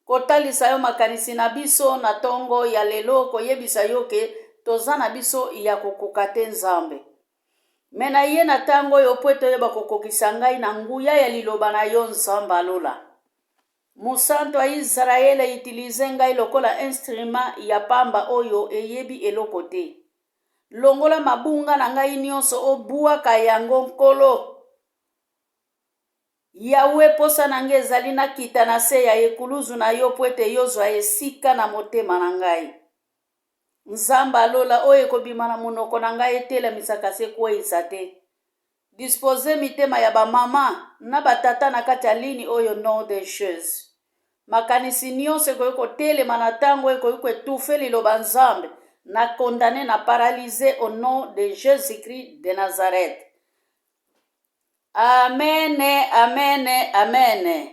kotalisa yo makanisi na biso na tongo ya lelo koyebisa yo ke toza na biso ya kokoka te Nzambe. Me na ye na tango yo po toyeba kokokisa ngai na nguya ya liloba na yo Nzambe alola. Mosantu ya Israele itilize ngai lokola instrument ya pamba oyo eyebi eloko te. Longola mabunga na ngai nyonso obuaka yango Nkolo. Yawe posa na ngai ezali na kita na se ya ekuluzu na yo po ete yozwa esika na motema na ngai. Nzambe alola oyo ekobima na monoko na ngai etelamisaka se kweyisa te. Dispose mitema ya bamama na batata na kati ya lini oyo nom de Jésus. Makanisi nyonso ekoki kotelema na tango ekoki etufe liloba Nzambe na condamné na paralysé au nom de Jésus-Christ de Nazareth. Amen, amen, amen.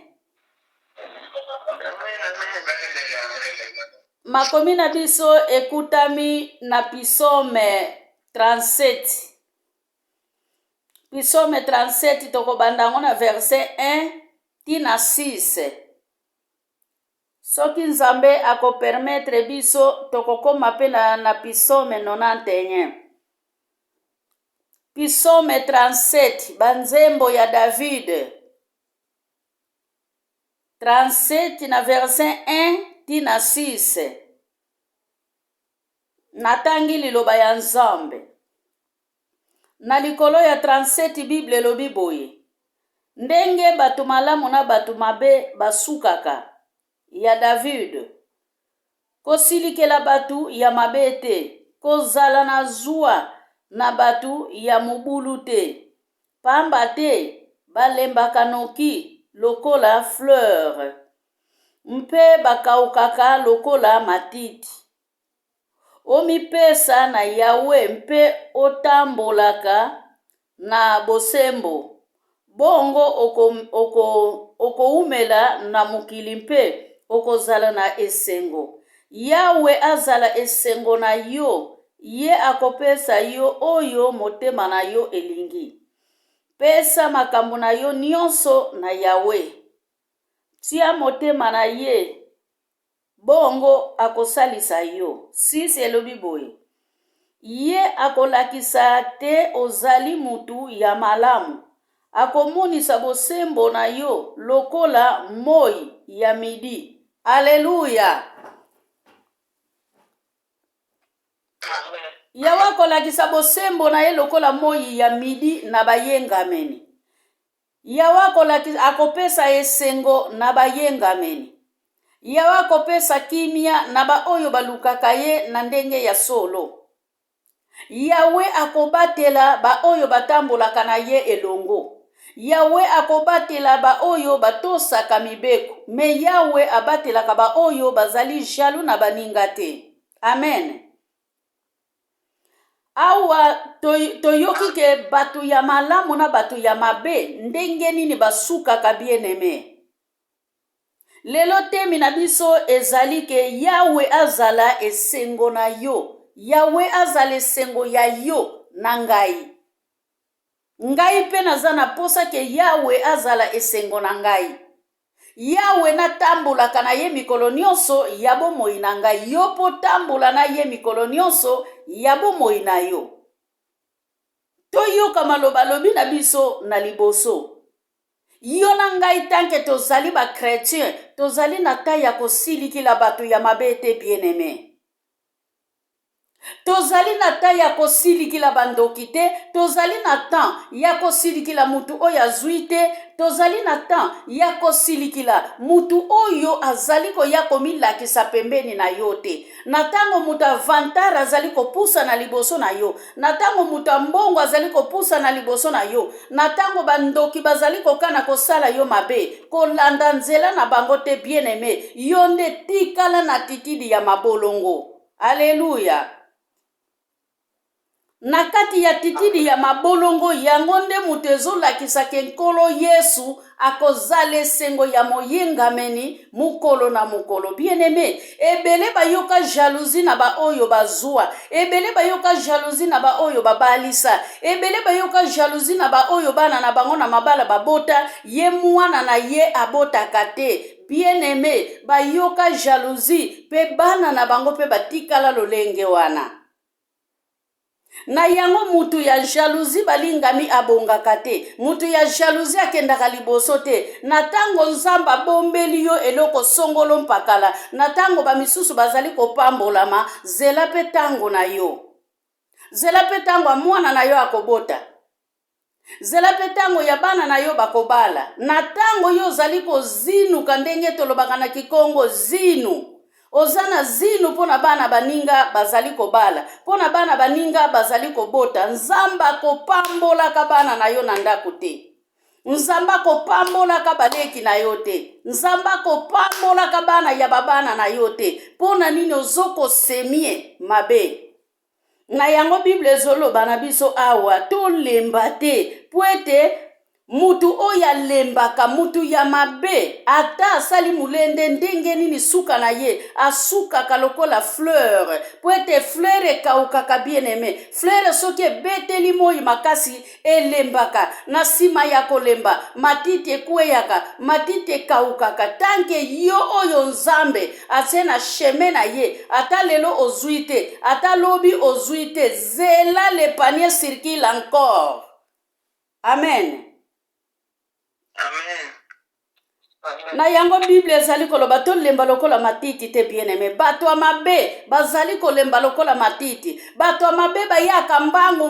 Makomi na biso ekutami na Psaume 37. Psaume 37 tokobandango na verset 1 tina 6. Soki Nzambe akopermettre biso tokokoma pe na Psaume 91. Psaume 37 banzembo ya David. 37 na verset 1 tina 6. Natangi liloba ya Nzambe. Na likolo ya 37 Bible elobi boye. Ndenge batu malamu na batu mabe basukaka. Ya David. Kosilikela batu ya mabe te. Kozala na zwa na batu ya mobulu te. Pamba te balembaka noki lokola fleur. Mpe bakaukaka lokola matiti. Omipesa na Yawe mpe otambolaka na bosembo. Bongo okoumela na mokili mpe okozala na esengo. Yawe azala esengo na yo. Ye akopesa yo oyo motema na yo elingi. Pesa makambo na yo nyonso na Yawe. Tia motema na ye. Bongo akosalisa yo. 6 elobi boye. Ye akolakisa te ozali mutu ya malamu. Akomonisa bosembo na yo lokola moi ya midi. Alleluya. Yawe akolakisa bosembo na ye lokola moi ya midi na bayengameni. Yawe akopesa esengo na bayengameni. Yawe akopesa kimia na ba oyo balukaka ye na ndenge ya solo. Yawe akobatela ba oyo batambolaka na ye elongo. Yawe akobatela ba oyo batosaka mibeko. Me Yawe abatelaka ba oyo bazali jaloux na baninga te. Amen. Awa toyoki ke batu ya malamu na batu ya mabe ndenge nini basukaka bien-aimé. Lelo temi na biso ezali ke Yawe azala esengo na yo. Yawe azala esengo ya yo na ngai. Ngai pe naza na posa ke Yawe azala esengo na ngai. Yawe na tambulaka na ye mikolo nyonso ya bomoi na ngai. Yo po tambula na ye mikolo nyonso ya bomoi na yo. Toyoka maloba lobi na biso na liboso. Yo na ngai tanke tozali ba chrétien, tozali na ta ya kosilikila batu ya mabe te bien-aimé. Tozali na ta ya kosilikila bandoki te, tozali na ta ya kosilikila mutu oyo azwi te, tozali na ta ya kosilikila mutu oyo azali ko ya komilakisa pembeni na yo te. Na tango mutu avantara azali kopusa na liboso na yo, na tango mutu mbongo azali kopusa na liboso na yo, na tango bandoki bazali kokana kosala yo mabe, kolanda nzela na bango te bien-aimé, yo nde tikala na titidi ya mabolongo. Alleluya. Na kati ya titidi ya mabolongo yango nde mutu ezolakisa ke Nkolo Yesu akozala esengo ya moyengameni mukolo na mukolo. Bien-aimé, ebele bayoka jalousie na ba oyo bazwa, ebele bayoka jalousie na ba oyo babalisa, ebele bayoka jalousie na ba oyo bana na bango na mabala babota, ye mwana na ye abotaka te. bien-aimé bayoka jalousie pe bana na bango pe batikala lolenge wana. Na yango mutu ya jalousie balingami abongaka te, mutu ya jalousie akendaka liboso te. Na tango nzamba bombeli yo eloko songolo mpakala, na tango bamisusu bazali kopambolama, zela pe tango na yo. Zela pe tango mwana na yo akobota. Zela pe tango ya bana na yo bakobala. Na tango yo zali kozinu kandenge tolobaka na Kikongo zinu. Ozana zinu pona bana baninga bazali kobala. Pona bana baninga bazali kobota. Nzamba kopambola ka bana na yo na ndako te. Nzamba kopambola ka baleki na yo te. Nzamba kopambola ka bana ya babana na yo te. Pona nini ozoko semie mabe. Na yango Bible ezoloba na biso awa to lemba te po ete mutu oya lembaka mutu ya mabe ata asali mulende ndenge nini suka na ye asukaka lokola fleur po ete fleur ekaukaka bien-aimé. Fleur soki ebeteli moi makasi elembaka na sima ya kolemba matiti ekweyaka matiti ekaukaka tanke yo oyo Nzambe atie na chemin na ye ata lelo ozwi te ata lobi ozwi te zela le panier circule encore. Amen. Amen. Na yango Bible ezali koloba to lemba lokola matiti te bien-aimé. Bato ya mabe bazali kolemba lokola matiti. Bato ya mabe bayaka mbangu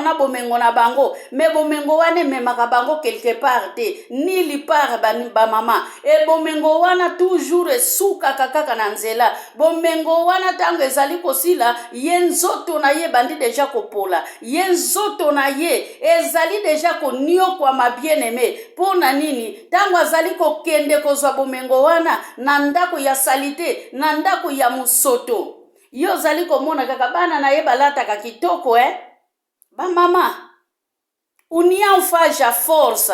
na bomengo na bango. Me bomengo wane memaka bango quelque part te. Nili part ba mama. E bomengo wana toujours esuka kaka na nzela. Bomengo wana tango ezali kosila yenzoto na ye bandi deja kopola. Yenzoto na ye ezali deja konio kwa ma bien-aimé. Pona nini? Tango azali kokende kozwa bomengo wana na ndako ya salite na ndako ya musoto. Yo zali komona kaka bana na ye balataka kitoko ba mama unia mfaja force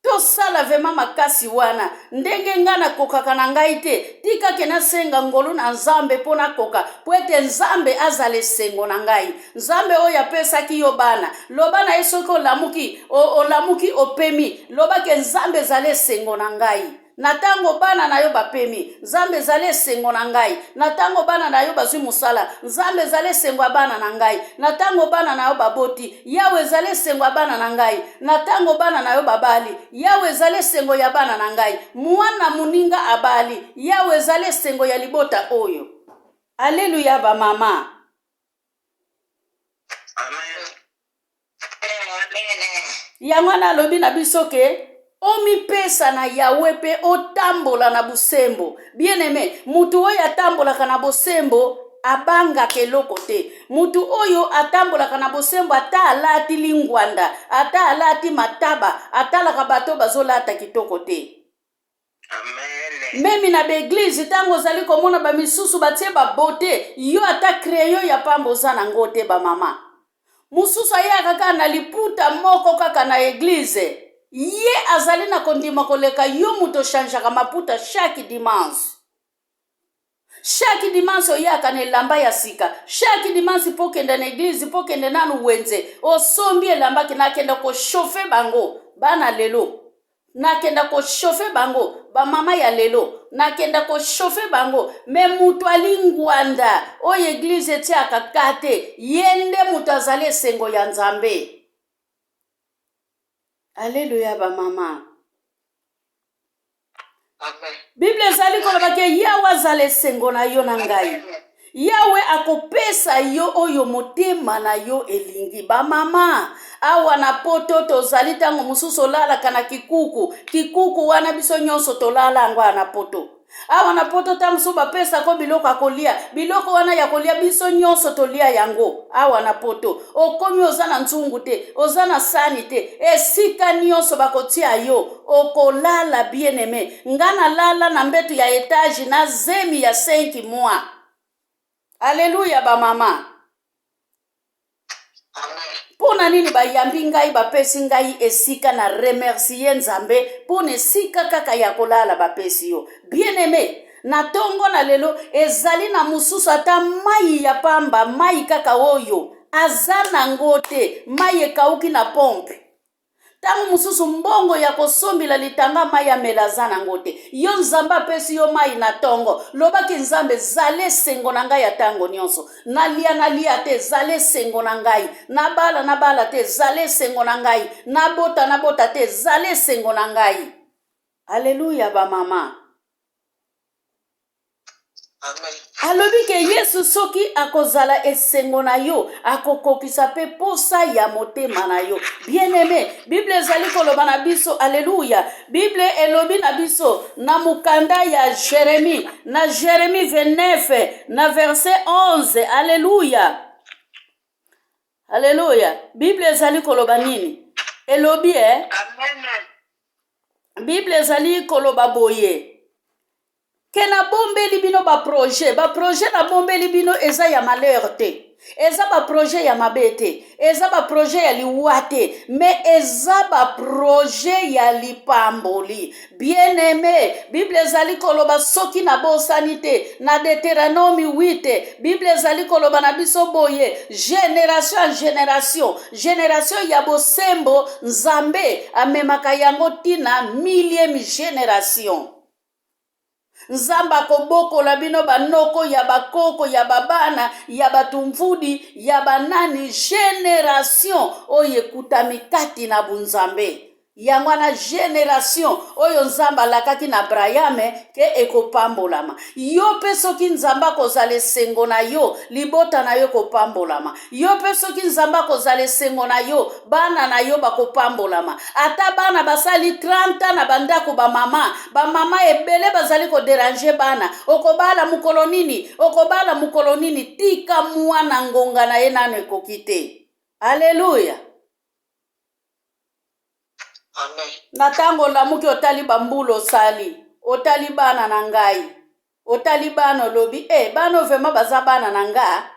to sala vema makasi wana ndenge ngana kokaka na ngai te tika kena senga ngolu na Nzambe pona koka poete Nzambe azale sengo na ngai. Nzambe oya pesa ki yo bana loba na esoko lamuki opemi loba ke Nzambe zale sengo na ngai. Na tango bana na yo bapemi Nzambe zale sengo na ngai. Na tango bana na yo bazwi musala Nzambe zale sengo bana na ngai. Na tango bana na yo baboti Yawe zale sengo bana na ngai. Na tango bana na yo babali Yawe zale sengo ya bana na ngai. Mwana muninga abali Yawe zale sengo ya libota oyo. Alleluia ba mama. Amen. Yango na lobi na bisoke omi pesa na Yawe pe otambola na busembo. Bien-aimé, mutu oyo atambolaka na bosembo abanga keloko te. Mutu oyo atambolaka na bosembo ata alati lingwanda, ata alati mataba, atalaka bato bazolata kitoko te. Amen. Memi na beglise tango zali komona ba misusu batie ba bote, yo ata kreyo ya pambo za na ngote ba mama. Mususu ayaka kaka na liputa moko kaka na eglise. Ye azali na kondima koleka yo muto chanjaka maputa chaque dimanche. Chaque dimanche oyaka na elamba ya sika. Chaque dimanche po kende na eglise po kende nanu wenze. Osombi elamba ki nakenda ko chauffer bango. Bana lelo. Nakenda ko chauffer bango. Ba mama ya lelo. Nakenda ko chauffer bango. Me mutu alingwanda. O eglise tia kakate. Yende mutu azali sengo ya Nzambe. Alléluia ba mama. Amen. Bible zali koloba ke Yawe azale sengo na yo na ngai. Yawe akopesa yo oyo motema na yo elingi. Ba mama awa na poto tozali tango mususu lala kana kikuku wana biso nyonso tolala ngwa na poto. Awa na poto tamusu bapesa ko biloko akolia. Biloko wana ya kolia biso nyonso tolia yango. Awa na poto. Okomi ozana nzungu te. Ozana sani te. Esika nyonso bakotia yo. Okolala bien-aimé. Ngana lala na mbetu ya etage na zemi ya 5 mois. Alléluia ba mama. Amen. Pona nini bayambi ngai bapesi ngai esika na remercier Nzambe pona esika kaka ya kolala bapesi yo. Bien-aimé, na tongo na lelo ezali na mususu ata mai ya pamba, mai kaka oyo azana ngote, mai ekauki na pompe. tangu mususu mbongo ya kosombila litanga mai ya melaza nango te. Yo nzambe apesi yo mai na tongo. Lobaki nzambe zale sengo na ngai ya tango nyonso. Nalia te zale sengo na ngai. Nabala te zale sengo na ngai. Nabota te zale sengo na ngai. Alléluia ba mama. Amen. Alobi ke Yesu soki akozala esengo na yo, akokokisa pe posa ya motema na yo. Bien-aimé, Bible ezali koloba na biso, alléluia. Bible elobi na biso na mukanda ya Jérémie, na Jérémie 29, na verset 11, alléluia. Alléluia. Bible ezali koloba nini? Elobi Amen. Bible ezali koloba boye. Ke na bombeli bino ba projet na bombeli bino eza ya malheur te. Eza ba projet ya mabete, eza ba projet ya liwate, mais eza ba projet ya lipamboli. Bien-aimé, Bible ezali koloba soki na bosani te, na Deutéronome 8, Bible ezali koloba na biso boye, génération en génération ya bosembo, Nzambe amemaka yango tina millième génération. Nzamba kobokola bino banoko ya bakoko ya babana ya batumfudi ya banani génération oyo ekutami kati na bunzambe. Yango wana génération oyo nzamba alakaki na Abrahame ke ekopambolama. Yo pe soki nzamba kozala esengo na yo, libota na yo kopambolama. Yo pe soki nzamba kozala esengo na yo, bana na yo bakopambolama. Ata bana basali 30 na bandako ba mama ebele bazali ko déranger bana. Okobala mukolo nini tika mwana ngonga na ye nano ekokite. Alléluia. Amen. Natango lamuki otali bambulo sali, otali bana na ngai, otali bana lobi, bana vema baza bana na nga,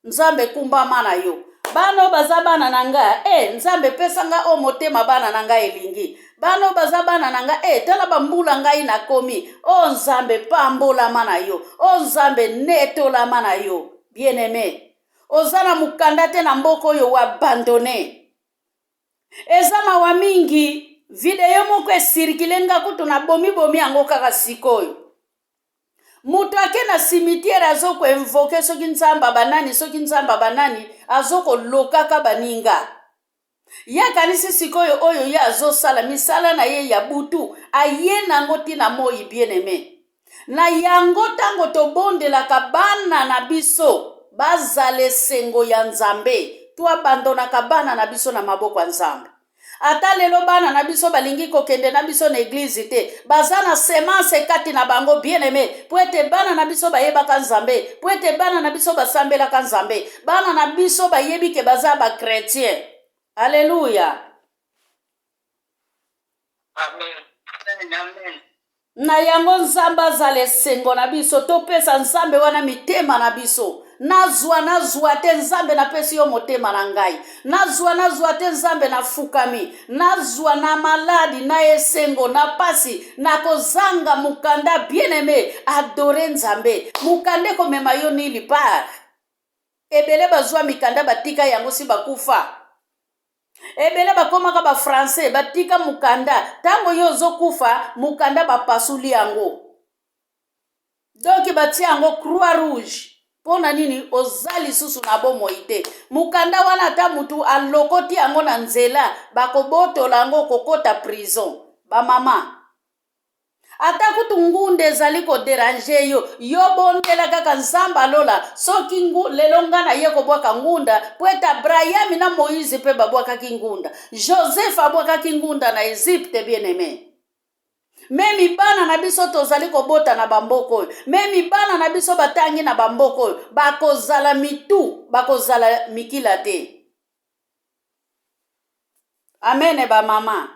nzambe kumbama na yo. Bana baza bana na nga, nzambe pesa nga o motema bana na nga elingi. Bana baza bana na nga, tala bambula ngai na komi, o nzambe pambola mana yo, o nzambe netola mana yo. Bien-aimé, ozana mukandate na mboko yo wabandone. Eza mawa mingi video moko esirikilenga kutu na bomi yango kaka sikoyo. Mutu ake na cimetière azoko invoke soki nzamba banani azoko lokaka baninga. Ya kanisi sikoyo oyo ya azosala misala na ye ya butu aye nango tina moi bien-aimé. Na yango tango tobondelaka bana na biso bazale sengo ya Nzambe. Tuabandonaka bana na biso na maboko ya Nzambe. Ata lelo bana na biso balingi kokende na biso na église te, baza na semence kati na bango bien-aimé, po ete bana na biso bayebaka Nzambe, po ete bana na biso basambelaka Nzambe, bana na biso bayebi ke baza ba chrétien. Alléluia. Amen. Na yango Nzambe azala esengo na biso, topesa Nzambe wana mitema na biso. Nazwa te Nzambe na pesi yo motema na ngai. Nazwa te Nzambe na fukami. Nazwa na maladi, na esengo, na pasi, na kozanga mukanda bien-aimé. Adore Nzambe. Mukande komema yo nili par. Ebele bazwa mikanda batika yango si bakufa. Ebele bakomaka ba français batika mukanda. Tango yo zokufa mukanda bapasuli yango. Donc batia yango croix rouge. Pona nini ozali susu na bomo ite. Mukanda wana ta mutu alokoti yango na nzela bakobotola yango kokota prison. Ba mama. Ata kutu ngunde zali ko déranger yo bondela kaka Nzamba lola soki lelonga na ye kobwaka ngunda poeta Abraham na Moïse pe babwaka kingunda. Joseph abwaka kingunda na Egypte bien-aimé. Memi bana na biso tozali kobota na bamboko. Memi bana na biso batangi na bamboko. Bakozala mitu, bakozala mikila te. Amen ba mama.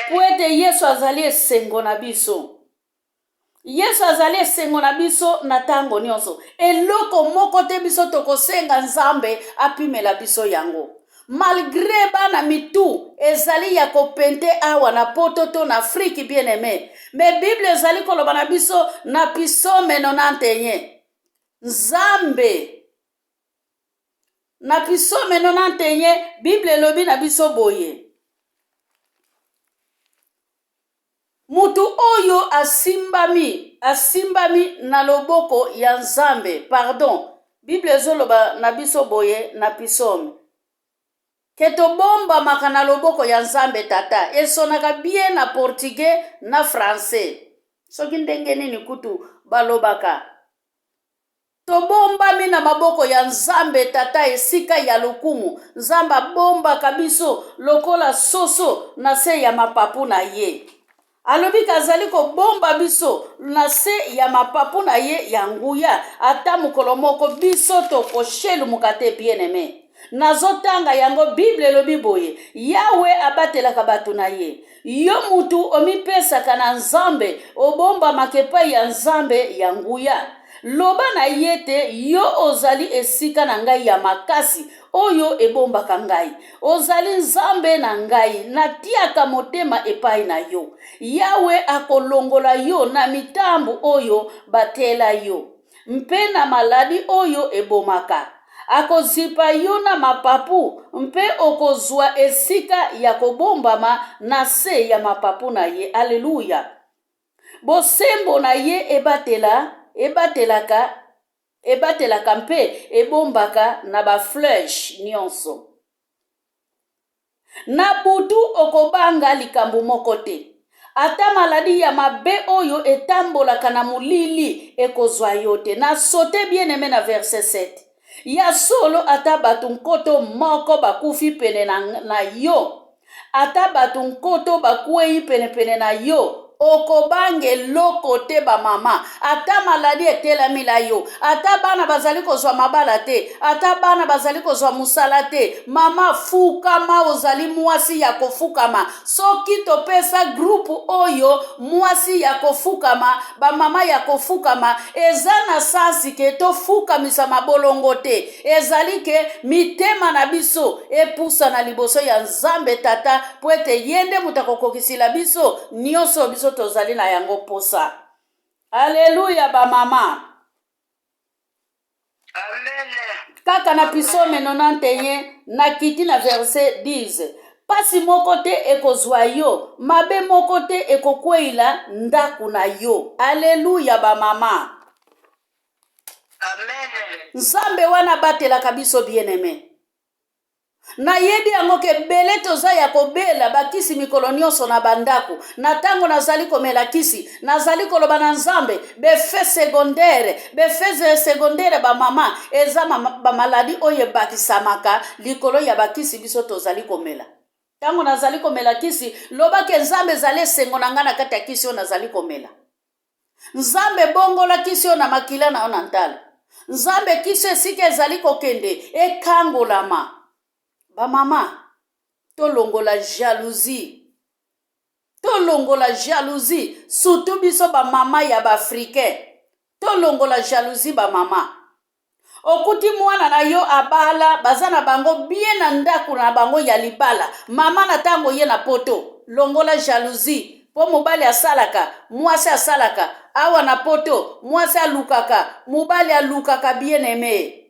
Kwete Yesu azali esengo na biso. Yesu azali esengo na biso na tango nyonso. Eloko moko te biso tokosenga Nzambe apimela biso yango. Malgré bana mitu ezali ya kopente awa na pototo na Afrique bien-aimé. Mais Bible ezali koloba na biso na Psaume 91. Nzambe Na Psaume 91 Bible elobi na biso boye. Mutu oyo asimbami na loboko ya Nzambe. Pardon. Bible ezoloba na biso boye na Psaume. Ke tobombamaka na loboko ya Nzambe tata. Esonaka bien na portugais na français. Soki ndenge nini kutu balobaka. Tobombami na maboko ya Nzambe tata esika ya lokumu. Nzambe abombaka biso lokola soso na se ya mapapu na ye. Alobi kazali kobomba biso na se ya mapapu na ye ya nguya. Ata mukolo moko biso tokoshelu mukate bien-aimé. Nazotanga yango Bible elobi boye. Yawe abatelaka bato na ye. Yo mutu omipesaka na Nzambe. Obomba makepa ya Nzambe ya nguya. Loba na yete yo ozali esika na ngai ya makasi. Oyo ebombaka ngai. Ozali Nzambe na ngai. Natiaka motema epai na yo. Yawe akolongola yo na mitambu oyo batela yo. Mpe na maladi oyo ebomaka. Akozipa yo na mapapu. Mpe okozwa esika ya kobombama na se ya mapapu na ye. Alleluya. Bosembo na ye ebatelaka mpe ebombaka na ba flèche nyonso. Na butu okobanga likambo moko te. Ata maladi ya mabe oyo etambolaka na mulili ekozwa yo te. Na sote bien-aimé na verset 7. Ya solo ata batu nkoto moko bakufi pene na yo. Ata batu nkoto bakwei pene na yo. Okobange loko te ba mama. Ata maladi etelami la yo. Ata bana bazali kozwa mabala te. Ata bana bazali kozwa musala te. Mama fukama ozali mwasi ya kofukama. Soki topesa grupu oyo mwasi ya kofukama. Ba mama ya kofukama. Eza na sansi ke tofukamisa mabolongo te. Ezali ke mitema na biso. Epusa na liboso ya Nzambe tata. Pwete yende mutakokokisila biso. Nyoso biso tozali na yango posa. Alléluia ba mama. Amen. Kaka na Psaume 91 na kiti na verset 10. Pasi moko te ekozwa yo, mabe moko te ekokweila ndaku na yo. Alléluia ba mama. Amen. Nzambe wana batelaka biso bien-aimé. Na yebi yango ke bele toza ya kobela bakisi mikolo nyonso na bandako. Na tango nazali komela kisi, nazali koloba na Nzambe, befe secondaire ba mama, eza ba maladi oye bakisamaka likolo ya bakisi biso tozali komela. Tango nazali komela kisi, loba ke Nzambe zali sengo na nga na kati ya kisi o nazali komela. Nzambe bongola kisi o na makila na ona ntala. Nzambe kisi esika ezali kokende ekangolama. Ba mama, tolongola jalousie. Tolongola jalousie. Surtout biso ba mama ya ba africain. Tolongola jalousie ba mama. Okuti mwana na yo abala, bazana bango bien na ndaku na bango ya libala. Mama na tango ye na poto. Longola jalousie. Po mobali asalaka, mwasi asalaka. Awa na poto, mwasi alukaka. Mobali alukaka bien-aimé.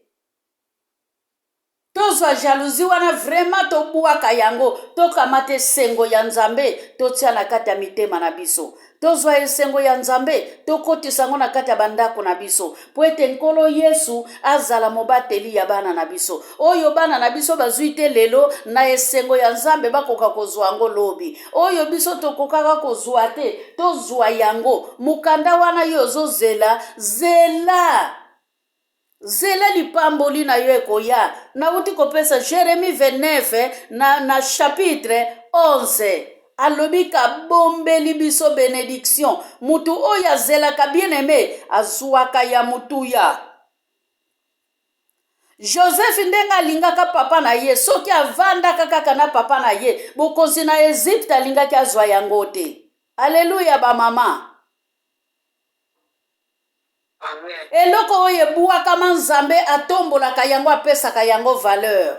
Tozwa jalousie wana vraiment tobuaka yango. Tokamate sengo ya Nzambe. Totia na kati ya mitema na biso. Tozwa esengo ya Nzambe. Tokotisa yango na kati ya bandako na biso. Po ete nkolo Yesu azala mobateli ya bana na biso. Oyo bana na biso bazwi te lelo na esengo ya Nzambe bakoka kozwa yango lobi. Oyo biso tokokaka kozwa te. Tozwa yango. Mukanda wana yo ozozela. Zela lipamboli na yo ekoya. Na uti kopesa Jérémie 29 na chapitre 11. Alobika bombeli biso bénédiction. Mutu oya zelaka bien-aimé. Azuaka ya mutuya. Joseph ndenga lingaka papa na ye. Soki avandaka kaka na papa na ye. Bokonzi na Egypte alingaki azwa yango te. Alléluia ba mama. Amen. Eloko oye buaka Nzambe atombolaka yango apesaka yango valeur.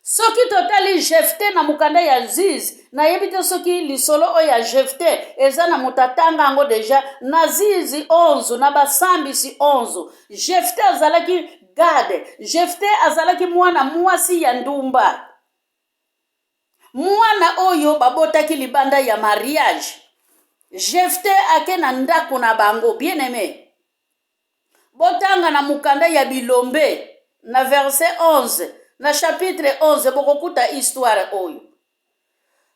Soki totali Jefte na mukanda ya Ziz, na yebite soki lisolo oya Jefte, eza na mutatanga ango deja, na Zizi 11, na basambisi 11. Jefte azalaki Gade, Jefte azalaki mwana mwasi ya ndumba. Mwana oyo babotaki libanda ya mariage. Jefte ake na ndako na bango, bien aimé. Botanga na mukanda ya Bilombe, na verset 11, na chapitre 11, bokokuta histoire oyo.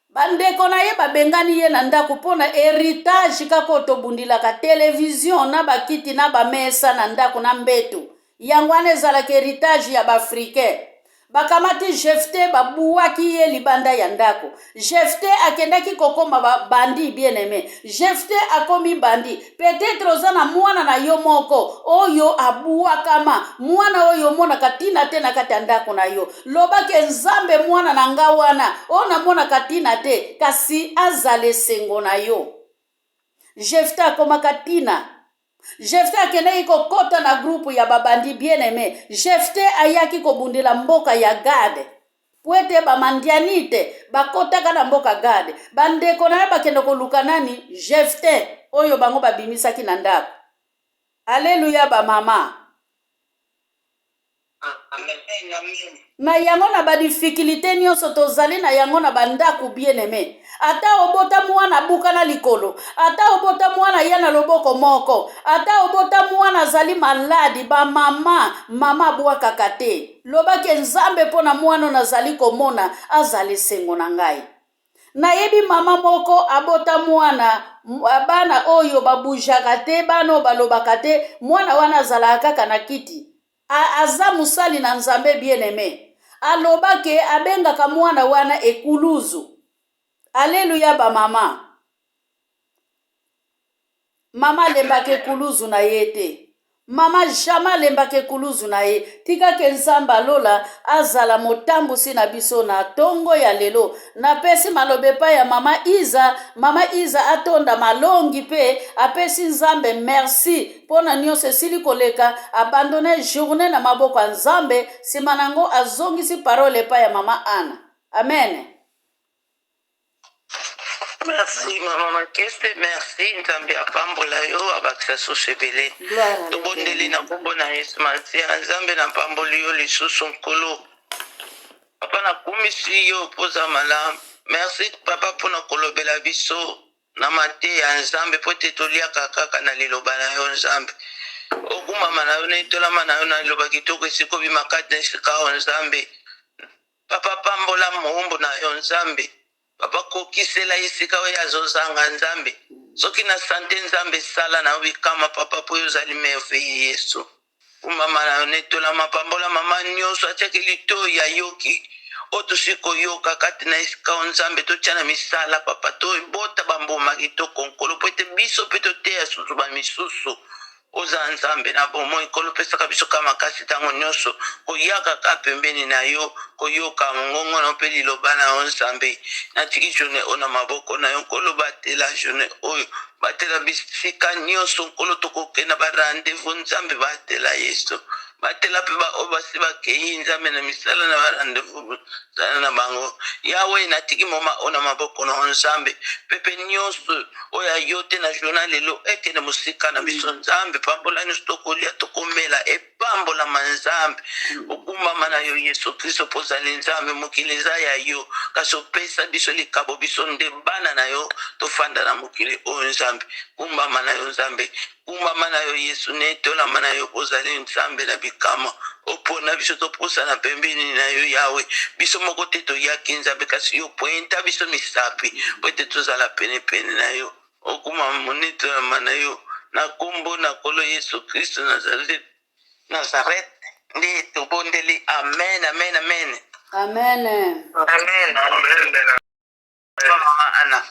Bandeko na ye babengani ye na ndako pona héritage kako tobundilaka television na bakiti na bamesa na ndako na mbeto. Yangwane ezalaka héritage ya Bafricain. Bakamati Jefte babuaki ye libanda ya ndako. Jefte akendaki kokoma bandi bien aimé. Jefte akomi bandi. Peut-être ozana mwana na yo moko oyo abuakama. Mwana oyo mona katina te na kati ya ndako na yo. Lobake Nzambe mwana na nga wana ona mona katina te kasi azale sengo na yo. Jefte akoma katina. Jefte akendaki kokota na grupu ya babandi bien aimé. Jefte ayaki kobundela mboka ya Gade. Pwete bamandianite bakotaka na mboka Gade. Bandeko na ye bakende koluka nani? Jefte oyo bango babimisaki na ndako. Alleluya ba mama. Na yango na ba difficulté nyonso tozali na yango na bandako bien aimé. Ata obota mwana buka na likolo, ata obota mwana yana loboko moko, ata obota mwana zali maladi ba mama bwaka kate. Lobake Nzambe pona mwana nazali komona azali sengo na ngai. Na yebi mama moko abota mwana bana oyo babujaka te bano balobaka te mwana wana zalaka kaka na kiti. Aza musali na Nzambe bien aimé. Alobake abengaka mwana wana ekuluzu. Alleluya ba mama. Mama lembake kuluzu na yete. Mama jama lembake kuluzu na ye. Tika ke Nzamba lola azala motambusi na biso na tongo ya lelo. Na pesi malobe pa ya mama Iza. Mama Iza atonda malongi pe. Apesi Nzambe merci. Pona nyonso esili koleka. Abandone journée na maboko ya Nzambe. Simanango azongisi parole pa ya mama Ana. Amen. Merci, maman Makeste, merci. Nzambe apambola yo abakisa sosebele. Tobondeli na kombo na Yesu Masia. Nzambe na pamboli yo lisusu nkolo. Papa na kumisi yo poza malamu. Merci papa pona kolobela biso na mate ya Nzambe pote toliaka kaka na liloba na yo Nzambe. Okumama na yo na itolama na yo na liloba kitoko esiko bimakati na esika o Nzambe. Papa pambola muumbu na yo Nzambe. Papa kokisela isika we azozanga Nzambe. Soki na sante Nzambe sala na wikama papa po yozali merveille Yesu. Umama na netola mapambola mama nyonso atiaki lito ya yoki. Oto siko yoka kati na isika Nzambe to tiana misala papa to bota bamboma kitoko nkolo po ete biso pe to teya susu ba misusu. Oza Nzambe na bomo ikolo pesaka biso kama kasi tango nyonso koyaka ka pembeni na yo koyoka ngongo na pe liloba na yo Nzambe na tiki journée ona maboko na yo kolo batela journée oyo batela bisika nyonso kolo tokokenda ba rendez-vous Nzambe batela Yesu batela pe ba obasi bakei Nzambe na misala na ba rendez-vous na bango yawe na tiki moma ona maboko na Nzambe pepe nyonso oya yote na journal lelo ekene musika na biso Nzambe pambola ni stokolia tokomela epambola manzambe okumama na yo Yesu Kristo pozali Nzambe mukiliza ya yo kaso pesa biso likabo biso ndebana na yo tofanda na mukili o Nzambe kumama na yo Nzambe kumama na yo Yesu netola mana yo pozali Nzambe na bikama opona biso toposa na pembeni na yo yawe biso moko te toyaki Nzambe kasi yo pointa biso misapi pote tozala pene pene na yo okumama monetola mana yo na kombo na kolo Yesu Kristo Nazaret ndi tubondeli amen amen amen Amen. amen amen mama Ana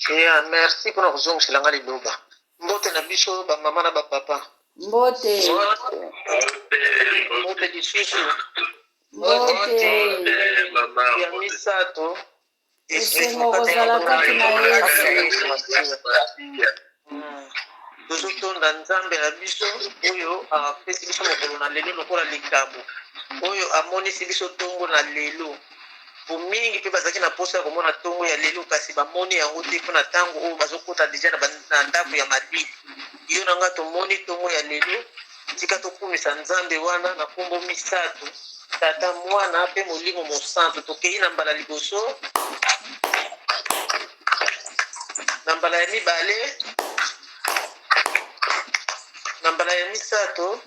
ya merci pour kuzongisela ngali loba mbote na biso ba mama na ba papa Mbote. mbote lisusu Mbote. ya misato Esengo kozala kati na Yesu. tozotonda Nzambe na biso oyo apesi biso mokolo na lelo lokola likabo oyo amonisi biso tongo na lelo bomingi mpe bazalaki na posa ya komona tongo ya lelo kasi bamoni yango te mpona ntango oyo bazokota deja na ndako ya malibu yo na nga tomoni tongo ya lelo tika tokumisa nzambe wana na kombo misato tata mwana pe molimo mosantu tokei na mbala liboso na mbala ya mibale na mbala ya misato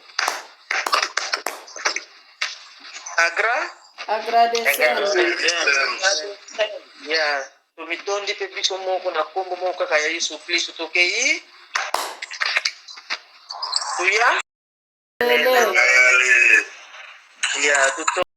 ya tomitondi pe biso moko na kombo moko kaka ya Yesu Kristo tokei tuya ya tuto